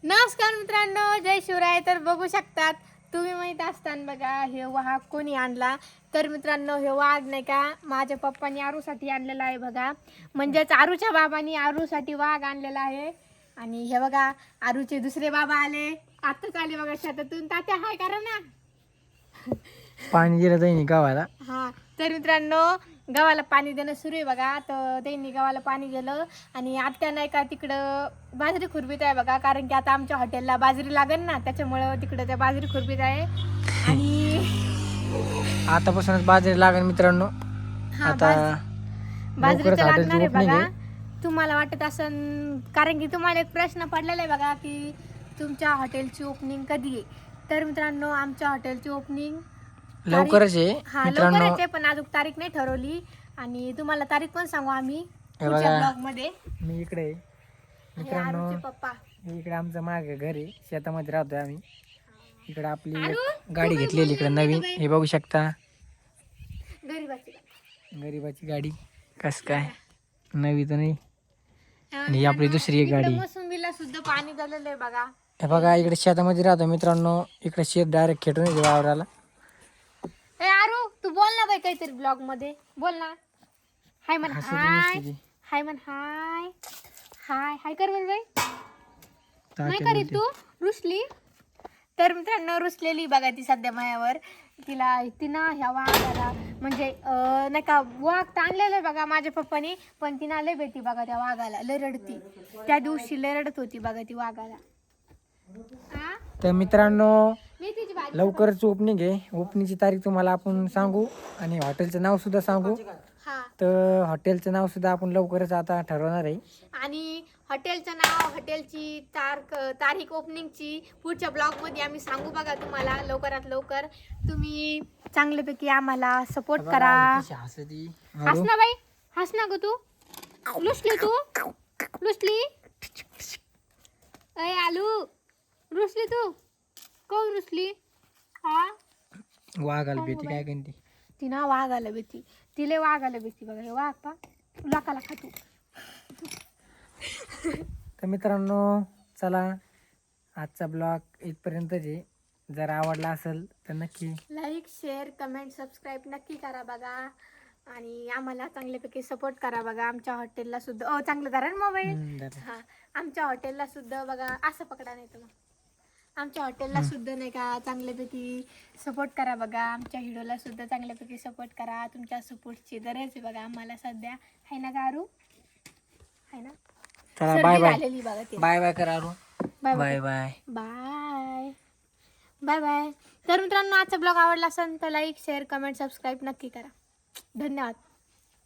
नमस्कार मित्रांनो, जय शिवराय. तर बघू शकतात तुम्ही माहीत असताना बघा हे वाघ कोणी आणला. तर मित्रांनो हे वाघ नाही का माझ्या पप्पांनी आरूसाठी आणलेला आहे बघा. म्हणजेच आरूच्या बाबांनी आरूसाठी वाघ आणलेला आहे. आणि हे बघा आरूचे दुसरे बाबा आले, आताच आले बघा शेतातून. तात्या हाय करा ना. पाणी दिलं त्यांनी गावाला. हा तर मित्रांनो गव्हाला पाणी देणं सुरू आहे बघा. तर त्यांनी गव्हाला पाणी दिलं आणि आत्या नाही का तिकडं बाजरी खुरपीत आहे बघा. कारण की आता आमच्या हॉटेलला बाजरी लागेल ना, त्याच्यामुळं तिकडं त्या बाजरी खुरपीत आहे. आणि आतापासूनच बाजरी लागेल मित्रांनो. हा आता बाजरी लवकरच तर लागणार हॉटेलची आहे ओपनिंग बघा. आहे. तुम्हाला वाटत असन, कारण की तुम्हाला एक प्रश्न पडलेला आहे बघा की तुमच्या हॉटेलची ओपनिंग कधी आहे. तर मित्रांनो आमच्या हॉटेलची ओपनिंग लवकरच आहे हा मित्रांनो. लवकरच आहे, पण अजून तारीख नाही ठरवली. आणि तुम्हाला तारीख पण सांगू आम्ही हे पुढच्या बघा, ब्लॉग मध्ये. मी इकडे आहे. हे मित्रांनो आरूचे पप्पा. इकडे आमचं मागे घर आहे, शेतामध्ये राहतोय आम्ही. इकडे आपली आरू, एक गाडी तू काय घेतलेली इकडे बोलणार नवीन, नाही हे बघू शकता. गरीबाची गरीबाची गाडी कस काय नवी तर नाही. आणि ही आपली मित्रांनो, दुसरी एक इकडं गाडी. मोसंबीला सुद्धा पाणी झालेलं आहे बघा. हे बघा इकडे शेतामध्ये राहतो मित्रांनो. इकडे शेत डायरेक्ट खेटून येते वावराला. ए आरू तू बोल ना बाई काहीतरी ब्लॉग मध्ये बोल ना. हाय म्हण हसू दे हाय. नुसती ती. हाय म्हण हाय. हाय हाय कर म्हण बाई. नाही तात्या करीत बोलते. तू रुसली. तर मित्रांनो रुसलेली बघा ती सध्या मायावर. तिनं ह्या वाघाला म्हणजे नाही का वाघ तर आणलेलं आहे बघा माझ्या पप्पानी, पण तिनं लय भेटी बघा त्या वाघाला. लय रडती त्या दिवशी, लय रडत होती बघा ती वाघाला. आ? तर मित्रांनो मेथीची भाजी. लवकरच ओपनिंग आहे. ओपनिंगची तारीख तुम्हाला आपण सांगू आणि हॉटेलचं नाव सुद्धा सांगू. हा तर हॉटेलचं नाव सुद्धा आपण लवकरच आता ठरवणार आहे. आणि हॉटेलचं नाव, हॉटेलची तारीख ओपनिंगची पुढच्या ब्लॉगमध्ये आम्ही सांगू बघा तुम्हाला लवकरात लवकर. तुम्ही चांगल्यापैकी आम्हाला सपोर्ट करा. हसती. हस ना बाई, हस ना ग तू. लुसली तू, लुसली. अय आलू रुसली तू. कोण रुसली? हा वाघाला भीती काय करते. ती ना वाघ आला भीती. तिले वाघ आला भीती बघा. हे वाघ पा लाकाला खातू. तर मित्रांनो चला आजचा ब्लॉग इथपर्यंतच आहे. जर आवडला असेल तर नक्की लाईक, शेअर, कमेंट, सबस्क्राईब नक्की करा बघा. आणि आम्हाला चांगल्यापैकी सपोर्ट करा बघा. आमच्या हॉटेलला सुद्धा चांगलं धरा ना मोबाईल. जरा. हा आमच्या हॉटेलला सुद्धा बघा. असं पकडा नाही तर मग आमच्या हॉटेलला सुद्धा नाही का चांगल्यापैकी सपोर्ट करा बघा. आमच्या हिडोला सुद्धा चांगल्यापैकी सपोर्ट करा. तुमच्या सपोर्टची गरज आहे बघा आम्हाला सध्या. आहे ना गारू? आहे ना? चला सर्दी बाय बाय. झालेली बघा ती. बाय बाय करा. Bye bye bye. Bye bye bye. तर मित्रांनो आजचा ब्लॉग आवडला असेल तर लाईक, शेअर, कमेंट, सबस्क्राईब नक्की करा. धन्यवाद.